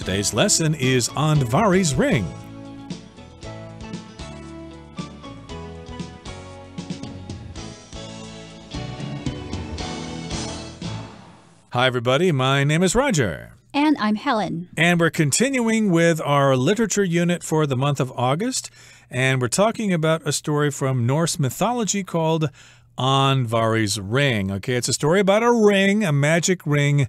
Today's lesson is Andvari's ring. Hi, everybody. My name is Roger. And I'm Helen. And we're continuing with our literature unit for the month of August. And we're talking about a story from Norse mythology called Andvari's ring. Okay, it's a story about a ring, a magic ring.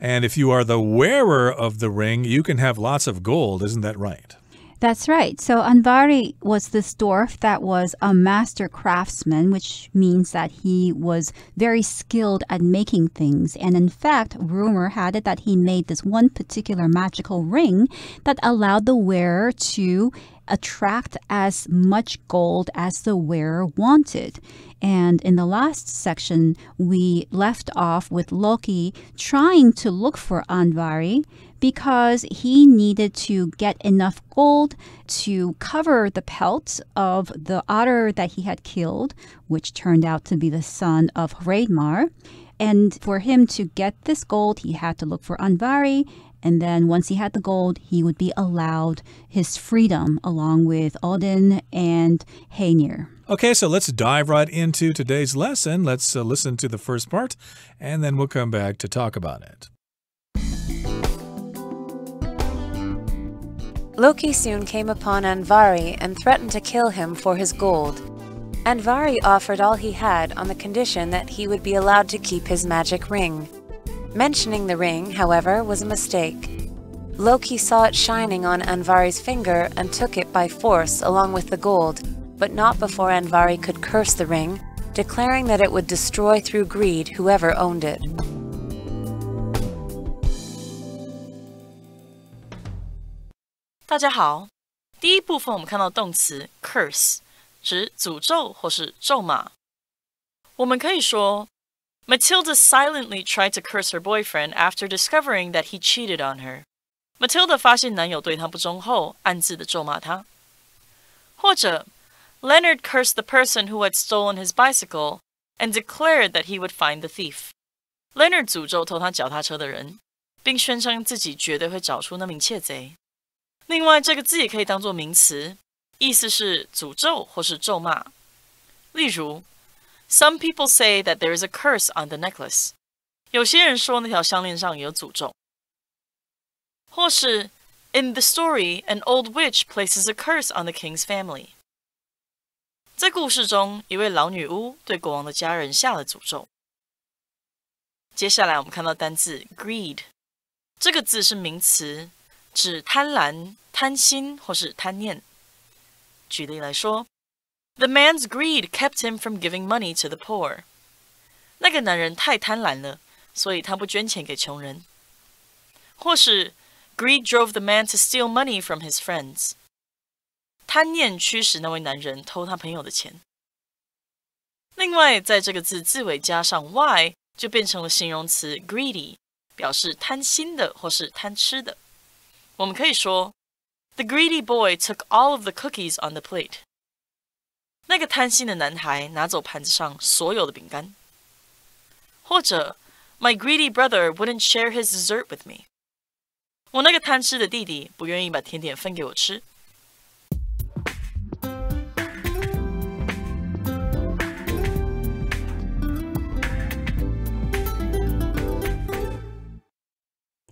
And if you are the wearer of the ring, you can have lots of gold. Isn't that right? That's right. So Andvari was this dwarf that was a master craftsman, which means that he was very skilled at making things. And in fact, rumor had it that he made this one particular magical ring that allowed the wearer to attract as much gold as the wearer wanted. And in the last section, we left off with Loki trying to look for Andvari because he needed to get enough gold to cover the pelt of the otter that he had killed, which turned out to be the son of Hreidmar. And for him to get this gold, he had to look for Andvari. And then once he had the gold, he would be allowed his freedom along with Odin and Heinir. Okay, so let's dive right into today's lesson. Let's listen to the first part, and then we'll come back to talk about it. Loki soon came upon Andvari and threatened to kill him for his gold. Andvari offered all he had on the condition that he would be allowed to keep his magic ring. Mentioning the ring, however, was a mistake. Loki saw it shining on Andvari's finger and took it by force along with the gold, but not before Andvari could curse the ring, declaring that it would destroy through greed whoever owned it. 大家好，第一部分我们看到动词 curse， 指诅咒或是咒骂。我们可以说 Matilda silently tried to curse her boyfriend after discovering that he cheated on her. Matilda 发现男友对她不忠后，暗自的咒骂他。或者 Leonard cursed the person who had stolen his bicycle and declared that he would find the thief. Leonard 诅咒偷他脚踏车的人，并宣称自己绝对会找出那名窃贼。另外，这个字也可以当作名词，意思是诅咒或是咒骂。例如 Some people say that there is a curse on the necklace. 有些人说那条项链上有诅咒。或是 In the story, an old witch places a curse on the king's family. 在故事中，一位老女巫对国王的家人下了诅咒。接下来我们看到单字 greed， 这个字是名词，指贪婪、贪心或是贪念。举例来说 The man's greed kept him from giving money to the poor. 那个男人太贪婪了，所以他不捐钱给穷人。或是 Greed drove the man to steal money from his friends. 贪念驱使那位男人偷他朋友的钱。另外，在这个字字尾加上 y， 就变成了形容词 greedy， 表示贪心的或是贪吃的。我们可以说 The greedy boy took all of the cookies on the plate. 那个贪心的男孩拿走盘子上所有的饼干。或者 My greedy brother wouldn't share his dessert with me. 我那个贪吃的弟弟不愿意把甜点分给我吃。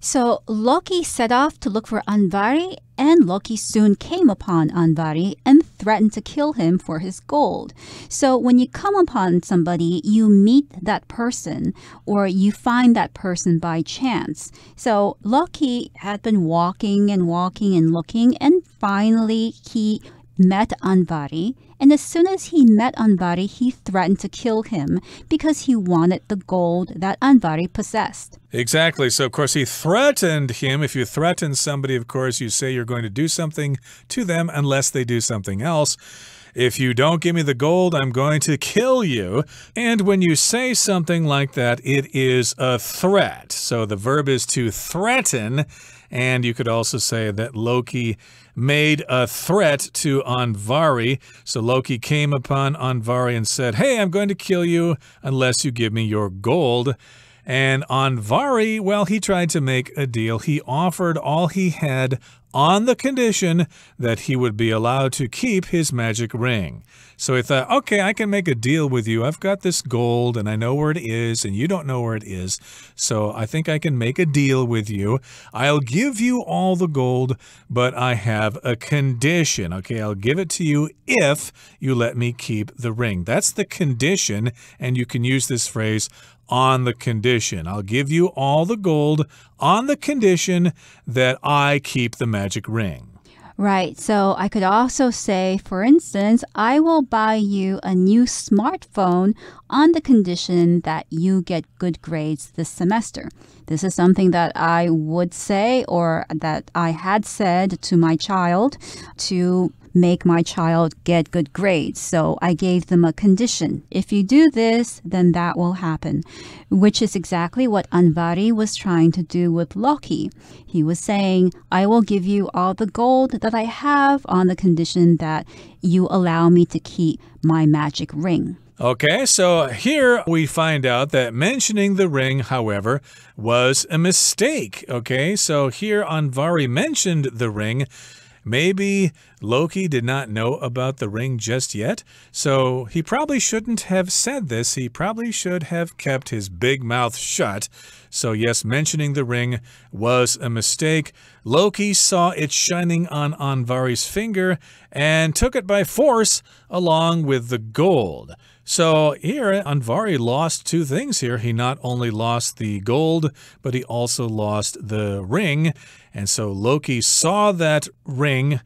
So Loki set off to look for Andvari, and Loki soon came upon Andvari and threatened to kill him for his gold. So when you come upon somebody, you meet that person or you find that person by chance. So Loki had been walking and walking and looking, and finally he met Andvari. And as soon as he met Andvari, he threatened to kill him because he wanted the gold that Andvari possessed. Exactly. So, of course, he threatened him. If you threaten somebody, of course, you say you're going to do something to them unless they do something else. If you don't give me the gold, I'm going to kill you. And when you say something like that, it is a threat. So the verb is to threaten. And you could also say that Loki made a threat to Andvari. So Loki came upon Andvari and said, hey, I'm going to kill you unless you give me your gold. And Anvari, well, he tried to make a deal. He offered all he had on the condition that he would be allowed to keep his magic ring. So he thought, okay, I can make a deal with you. I've got this gold and I know where it is and you don't know where it is. So I think I can make a deal with you. I'll give you all the gold, but I have a condition. Okay, I'll give it to you if you let me keep the ring. That's the condition, and you can use this phrase on the condition. I'll give you all the gold on the condition that I keep the magic ring. Right. So I could also say, for instance, I will buy you a new smartphone on the condition that you get good grades this semester. This is something that I would say, or that I had said to my child to make my child get good grades. So I gave them a condition. If you do this, then that will happen, which is exactly what Anvari was trying to do with Loki. He was saying, I will give you all the gold that I have on the condition that you allow me to keep my magic ring. Okay, so here we find out that mentioning the ring, however, was a mistake. Okay, so here Anvari mentioned the ring. Maybe Loki did not know about the ring just yet, so he probably shouldn't have said this. He probably should have kept his big mouth shut. So yes, mentioning the ring was a mistake. Loki saw it shining on Anvari's finger and took it by force along with the gold. So here, Anvari lost two things here. He not only lost the gold, but he also lost the ring. And so Loki saw that ring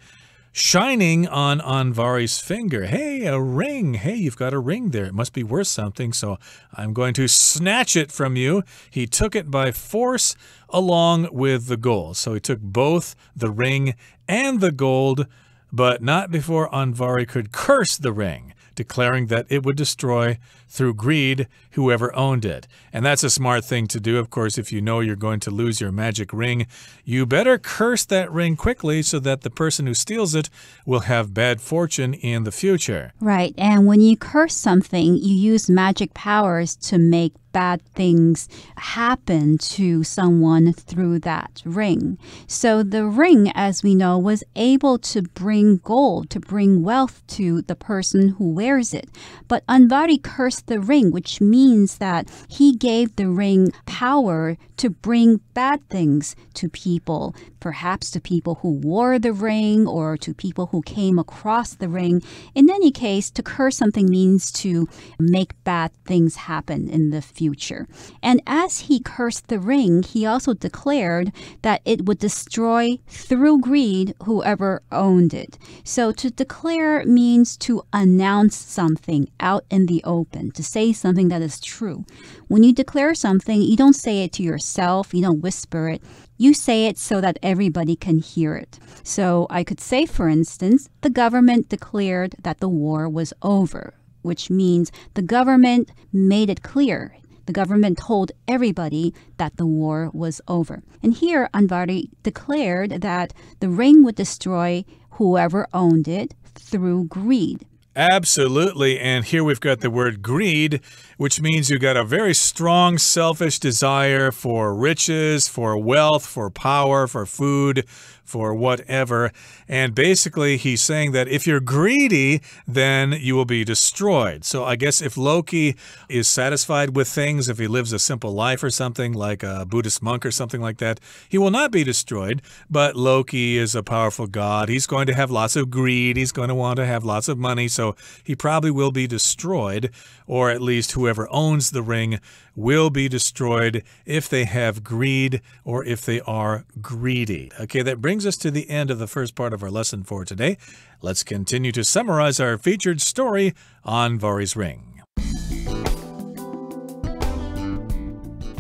shining on Anvari's finger. Hey, a ring. Hey, you've got a ring there. It must be worth something, so I'm going to snatch it from you. He took it by force along with the gold. So he took both the ring and the gold, but not before Anvari could curse the ring, declaring that it would destroy through greed whoever owned it. And that's a smart thing to do. Of course, if you know you're going to lose your magic ring, you better curse that ring quickly so that the person who steals it will have bad fortune in the future. Right. And when you curse something, you use magic powers to make bad things happen to someone through that ring. So the ring, as we know, was able to bring gold, to bring wealth to the person who wears it. But Anvari cursed the ring, which means that he gave the ring power to bring bad things to people, perhaps to people who wore the ring or to people who came across the ring. In any case, to curse something means to make bad things happen in the future. And as he cursed the ring, he also declared that it would destroy through greed whoever owned it. So to declare means to announce something out in the open, to say something that is true. When you declare something, you don't say it to yourself, you don't whisper it. You say it so that everybody can hear it. So I could say, for instance, the government declared that the war was over, which means the government made it clear. The government told everybody that the war was over. And here, Anvari declared that the ring would destroy whoever owned it through greed. Absolutely. And here we've got the word greed, which means you've got a very strong selfish desire for riches, for wealth, for power, for food, for whatever. And basically, he's saying that if you're greedy, then you will be destroyed. So I guess if Loki is satisfied with things, if he lives a simple life or something like a Buddhist monk or something like that, he will not be destroyed. But Loki is a powerful god. He's going to have lots of greed. He's going to want to have lots of money. So he probably will be destroyed, or at least whoever owns the ring will be destroyed if they have greed or if they are greedy. Okay, that brings us to the end of the first part of our lesson for today. Let's continue to summarize our featured story, Anvari's Ring.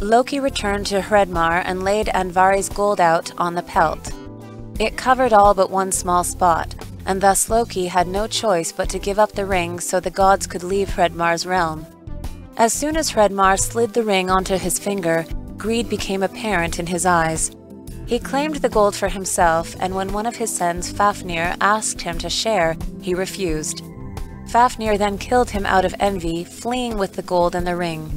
Loki returned to Hredmar and laid Anvari's gold out on the pelt. It covered all but one small spot, and thus Loki had no choice but to give up the ring so the gods could leave Hredmar's realm. As soon as Hredmar slid the ring onto his finger, greed became apparent in his eyes. He claimed the gold for himself, and when one of his sons, Fafnir, asked him to share, he refused. Fafnir then killed him out of envy, fleeing with the gold and the ring.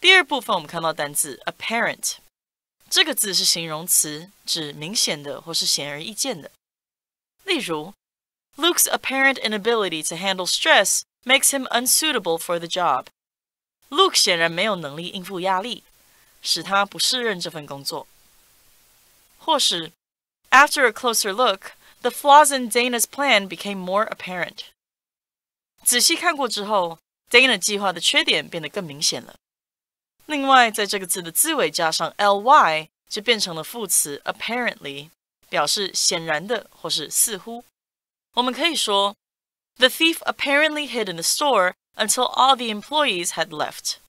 第二部分我们看到单字 apparent， 这个字是形容词，指明显的或是显而易见的。例如 Luke's apparent inability to handle stress makes him unsuitable for the job. Luke 显然没有能力应付压力，使他不胜任这份工作。或是 After a closer look, the flaws in Dana's plan became more apparent. 仔细看过之后 Dana 计划的缺点变得更明显了。另外，在这个字的字尾加上 ly， 就变成了副词 apparently， 表示显然的或是似乎。我们可以说 The thief apparently hid in the store until all the employees had left.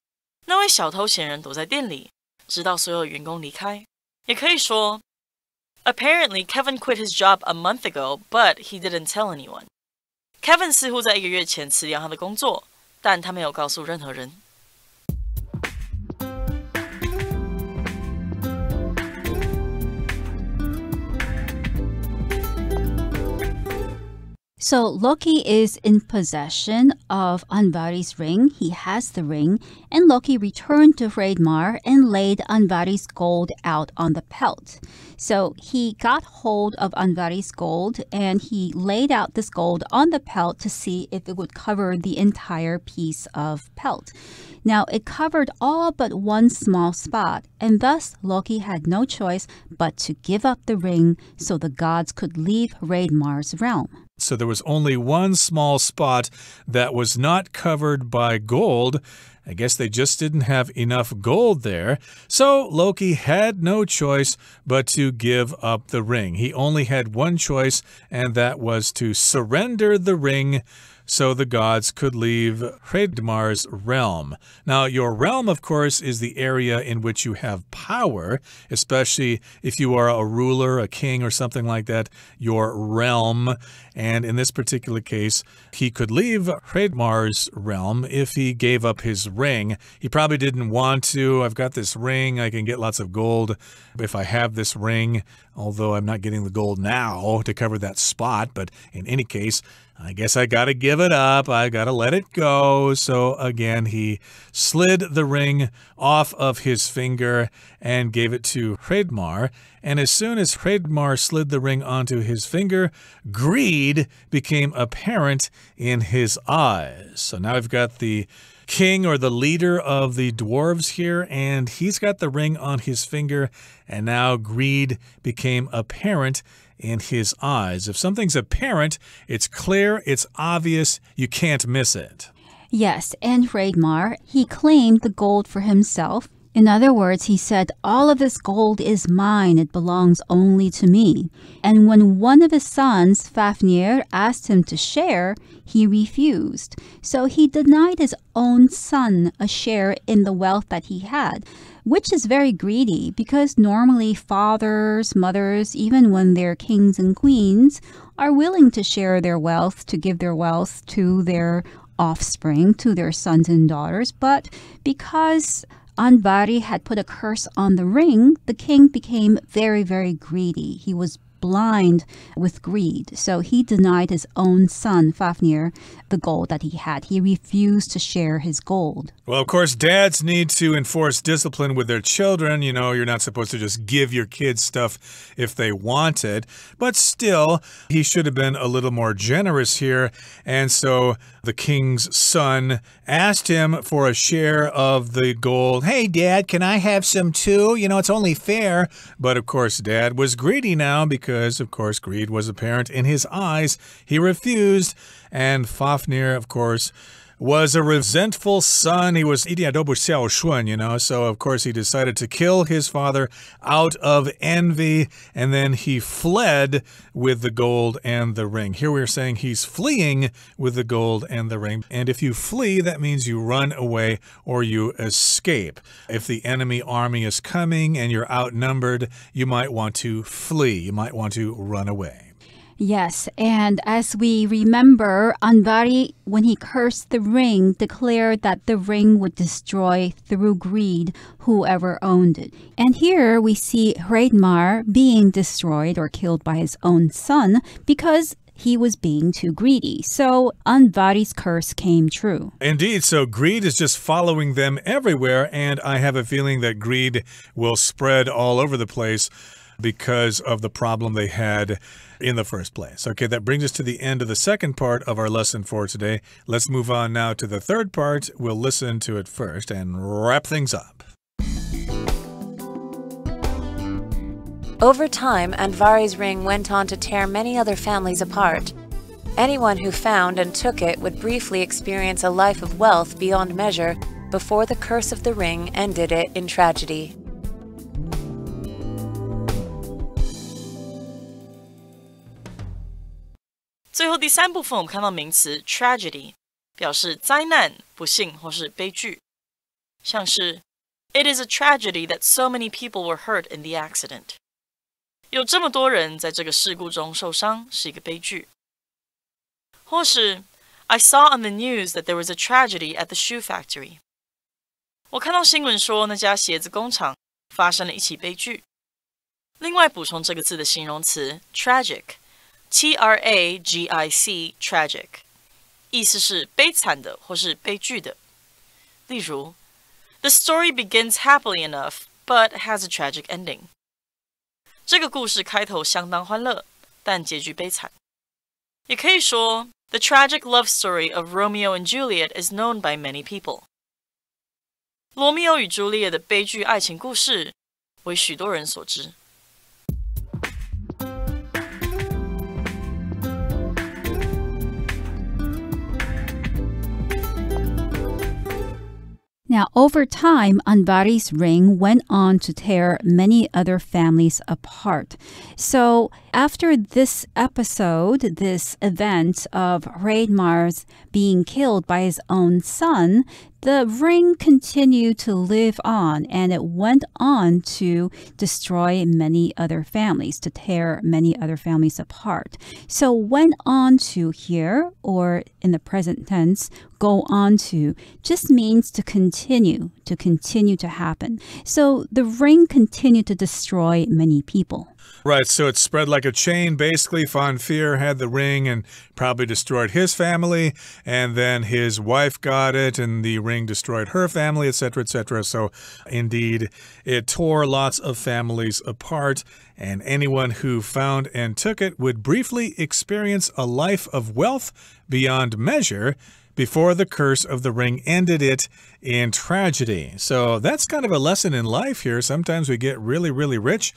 那位小偷显然躲在店里，直到所有员工离开。也可以说 Apparently, Kevin quit his job a month ago, but he didn't tell anyone. Kevin 似乎在1个月前辞掉他的工作，但他没有告诉任何人。So Loki is in possession of Andvari's ring. He has the ring. And Loki returned to Hreidmar and laid Andvari's gold out on the pelt. So he got hold of Andvari's gold and he laid out this gold on the pelt to see if it would cover the entire piece of pelt. Now, it covered all but one small spot, and thus Loki had no choice but to give up the ring so the gods could leave Hreidmar's realm. So there was only one small spot that was not covered by gold. I guess they just didn't have enough gold there. So Loki had no choice but to give up the ring. He only had one choice, and that was to surrender the ring so the gods could leave Hreidmar's realm. Now, your realm, of course, is the area in which you have power, especially if you are a ruler, a king, or something like that, your realm. And in this particular case, he could leave Hreidmar's realm if he gave up his ring. He probably didn't want to. I've got this ring. I can get lots of gold if I have this ring, although I'm not getting the gold now to cover that spot. But in any case, I guess I got to give it up. I got to let it go. So again, he slid the ring off of his finger and gave it to Hreidmar. And as soon as Hreidmar slid the ring onto his finger, greed became apparent in his eyes. So now we've got the king or the leader of the dwarves here, and he's got the ring on his finger, and now greed became apparent in his eyes. If something's apparent, it's clear, it's obvious, you can't miss it. Yes, and Hreidmar, he claimed the gold for himself. In other words, he said, all of this gold is mine, it belongs only to me. And when one of his sons, Fafnir, asked him to share, he refused. So he denied his own son a share in the wealth that he had, which is very greedy because normally fathers, mothers, even when they're kings and queens, are willing to share their wealth, to give their wealth to their offspring, to their sons and daughters. But because Andvari had put a curse on the ring, the king became very, very greedy. He was blind with greed. So he denied his own son, Fafnir, the gold that he had. He refused to share his gold. Well, of course, dads need to enforce discipline with their children. You know, you're not supposed to just give your kids stuff if they want it. But still, he should have been a little more generous here. And so the king's son asked him for a share of the gold. Hey, Dad, can I have some too? You know, it's only fair. But of course, Dad was greedy now because, of course, greed was apparent in his eyes. He refused. And Fafnir, of course, was a resentful son. He was 一点都不孝顺, you know. So, of course, he decided to kill his father out of envy. And then he fled with the gold and the ring. Here we're saying he's fleeing with the gold and the ring. And if you flee, that means you run away or you escape. If the enemy army is coming and you're outnumbered, you might want to flee. You might want to run away. Yes, and as we remember, Andvari, when he cursed the ring, declared that the ring would destroy through greed whoever owned it. And here we see Hreidmar being destroyed or killed by his own son because he was being too greedy. So Anvari's curse came true. Indeed, so greed is just following them everywhere, and I have a feeling that greed will spread all over the place because of the problem they had in the first place. Okay, that brings us to the end of the second part of our lesson for today. Let's move on now to the third part. We'll listen to it first and wrap things up. Over time, Anvari's ring went on to tear many other families apart. Anyone who found and took it would briefly experience a life of wealth beyond measure before the curse of the ring ended it in tragedy. 最后第三部分，我们看到名词 tragedy， 表示灾难、不幸或是悲剧，像是 It is a tragedy that so many people were hurt in the accident。有这么多人在这个事故中受伤，是一个悲剧。或是 I saw on the news that there was a tragedy at the shoe factory。我看到新闻说那家鞋子工厂发生了一起悲剧。另外补充这个字的形容词 tragic。Tragic, tragic， 意思是悲惨的或是悲剧的。例如 The story begins happily enough, but has a tragic ending. 这个故事开头相当欢乐，但结局悲惨。也可以说 The tragic love story of Romeo and Juliet is known by many people. 罗密欧与朱丽叶的悲剧爱情故事为许多人所知。Now, over time, Anvari's ring went on to tear many other families apart. So, after this episode, this event of Hreidmar's being killed by his own son, the ring continued to live on, and it went on to destroy many other families, to tear many other families apart. So went on to here, or in the present tense, go on to, just means to continue to happen. So the ring continued to destroy many people. Right, so it spread like a chain. Basically, Von Fear had the ring and probably destroyed his family, and then his wife got it, and the ring destroyed her family, etc., etc. So, indeed, it tore lots of families apart, and anyone who found and took it would briefly experience a life of wealth beyond measure before the curse of the ring ended it in tragedy. So, that's kind of a lesson in life here. Sometimes we get really, really rich.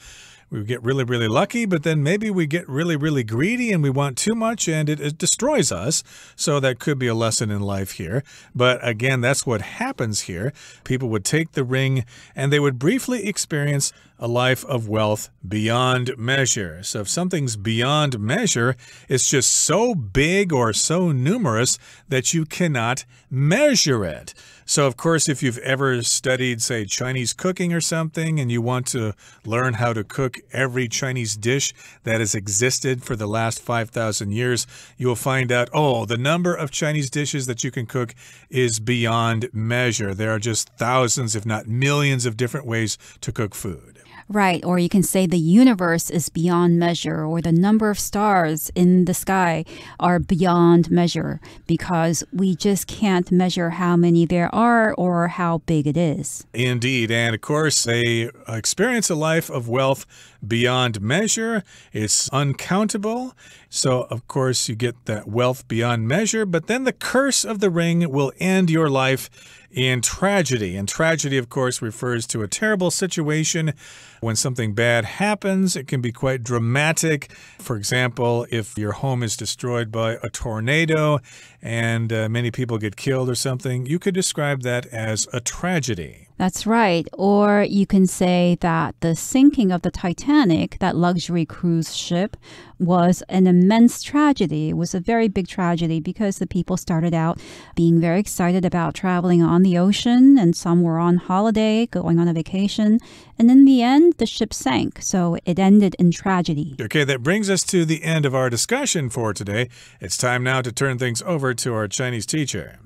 We get really, really lucky, but then maybe we get really, really greedy and we want too much and it destroys us. So that could be a lesson in life here. But again, that's what happens here. People would take the ring and they would briefly experience a life of wealth beyond measure. So if something's beyond measure, it's just so big or so numerous that you cannot measure it. So, of course, if you've ever studied, say, Chinese cooking or something, and you want to learn how to cook every Chinese dish that has existed for the last 5,000 years, you will find out, oh, the number of Chinese dishes that you can cook is beyond measure. There are just thousands, if not millions, of different ways to cook food. Right, or you can say the universe is beyond measure, or the number of stars in the sky are beyond measure, because we just can't measure how many there are or how big it is. Indeed, and of course, they experience a life of wealth beyond measure. It's uncountable. So, of course, you get that wealth beyond measure, but then the curse of the ring will end your life in tragedy. And tragedy, of course, refers to a terrible situation. When something bad happens, it can be quite dramatic. For example, if your home is destroyed by a tornado and many people get killed or something, you could describe that as a tragedy. That's right. Or you can say that the sinking of the Titanic, that luxury cruise ship, was an immense tragedy. It was a very big tragedy because the people started out being very excited about traveling on the ocean, and some were on holiday, going on a vacation. And in the end, the ship sank. So it ended in tragedy. Okay, that brings us to the end of our discussion for today. It's time now to turn things over to our Chinese teacher.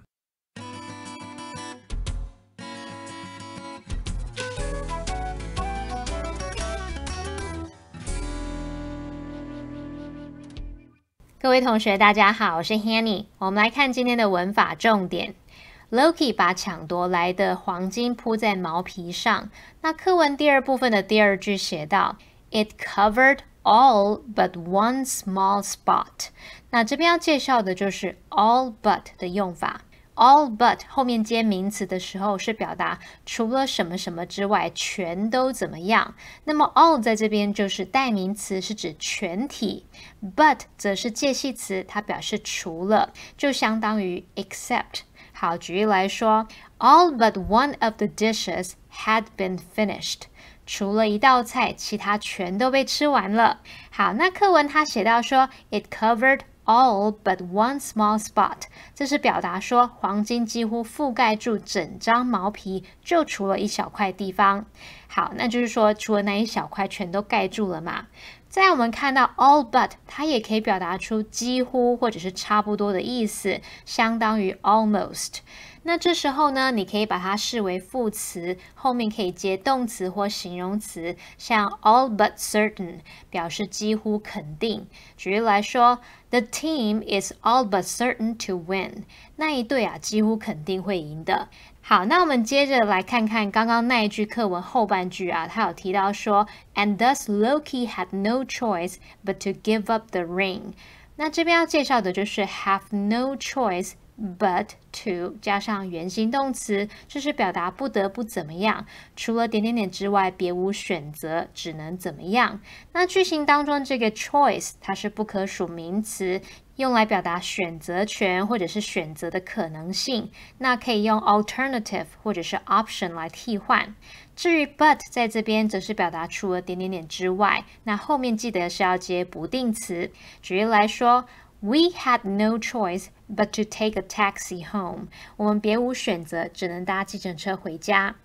各各位同学大家好，我是 Hanny。 我们来看今天的文法重点。 Loki 把抢夺来的黄金铺在毛皮上。那课文第二部分的第二句写到 It covered all but one small spot。 那这边要介绍的就是 all but 的用法。 all but 后面接名词的时候是表达除了什么什么之外全都怎么样。那么 all 在这边就是代名词，是指全体， but 则是介系词，它表示除了，就相当于 except。 好，举例来说 All but one of the dishes had been finished。 除了一道菜，其他全都被吃完了。好，那课文它写到说 It covered all but one small spot， 这是表达说黄金几乎覆盖住整张毛皮，就除了一小块地方。好，那就是说除了那一小块全都盖住了嘛。再来我们看到 all but， 它也可以表达出几乎或者是差不多的意思，相当于 almost。 那这时候呢，你可以把它视为副词，后面可以接动词或形容词，像 all but certain 表示几乎肯定。举例来说 The team is all but certain to win。 那一队啊几乎肯定会赢的。好，那我们接着来看看刚刚那一句课文后半句啊，它有提到说 And thus Loki had no choice but to give up the ring。 那这边要介绍的就是 have no choice but to 加上原形动词，就是表达不得不怎么样，除了点点点之外别无选择，只能怎么样。那句型当中这个 choice 它是不可数名词，用来表达选择权或者是选择的可能性，那可以用 alternative 或者是 option 来替换。至于 but 在这边则是表达除了点点点之外，那后面记得是要接不定词。举例来说We had no choice but to take a taxi home。 我们别无选择，只能搭计程车回家。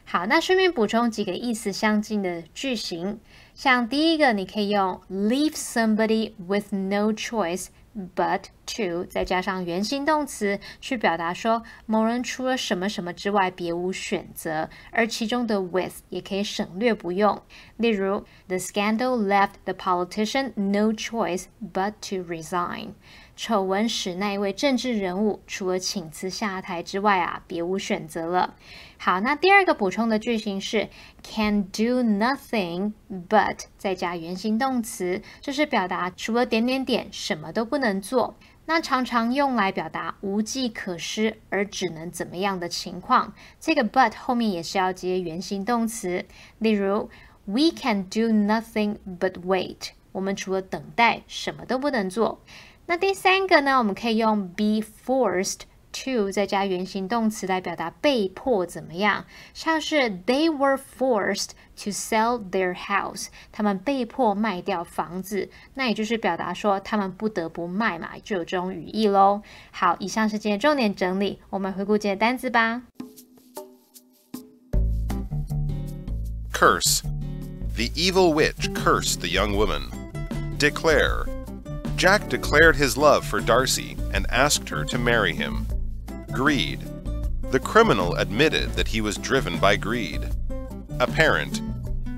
好，那顺便补充几个意思相近的句型，像第一个你可以用 leave somebody with no choice but to 再加上原形动词，去表达说某人除了什么什么之外别无选择，而其中的 with 也可以省略不用。例如 The scandal left the politician no choice but to resign。 丑闻使那一位政治人物除了请辞下台之外啊别无选择了。好，那第二个补充的句型是 can do nothing but 再加原形动词，就是表达除了点点点什么都不能做。那常常用来表达无计可施而只能怎么样的情况。这个 but 后面也是要接原形动词，例如 We can do nothing but wait。 我们除了等待什么都不能做。那第三个呢，我们可以用 be forced to 再加原形动词来表达被迫怎么样，像是 They were forced to sell their house。 他们被迫卖掉房子，那也就是表达说他们不得不卖嘛，就有这种语义咯。好，以上是今天重点整理，我们回顾今天的单字吧。 Curse. The evil witch cursed the young woman. Declare. Jack declared his love for Darcy and asked her to marry him. Greed. The criminal admitted that he was driven by greed. Apparent.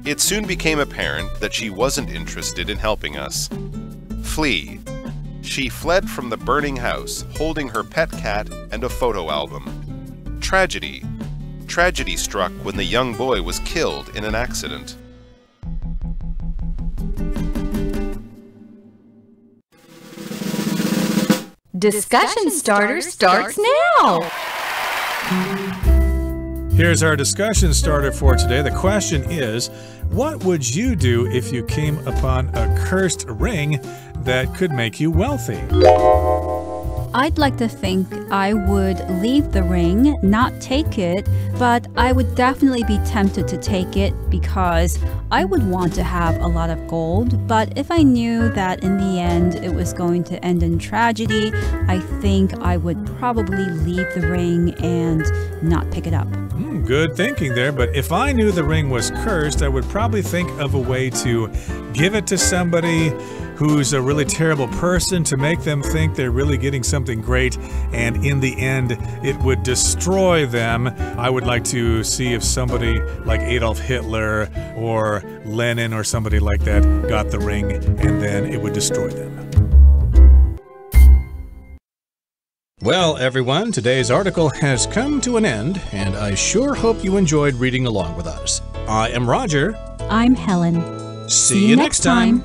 It soon became apparent that she wasn't interested in helping us. Flee. She fled from the burning house, holding her pet cat and a photo album. Tragedy. Tragedy struck when the young boy was killed in an accident. Discussion starter starts now! Here's our discussion starter for today. The question is, what would you do if you came upon a cursed ring that could make you wealthy? I'd like to think I would leave the ring, not take it, but I would definitely be tempted to take it because I would want to have a lot of gold. But if I knew that in the end it was going to end in tragedy, I think I would probably leave the ring and not pick it up. Good thinking there, but if I knew the ring was cursed, I would probably think of a way to give it to somebody who's a really terrible person to make them think they're really getting something great, and in the end it would destroy them. I would like to see if somebody like Adolf Hitler or Lenin or somebody like that got the ring, and then it would destroy them. Well, everyone, today's article has come to an end, and I sure hope you enjoyed reading along with us. I am Roger. I'm Helen. See you next time.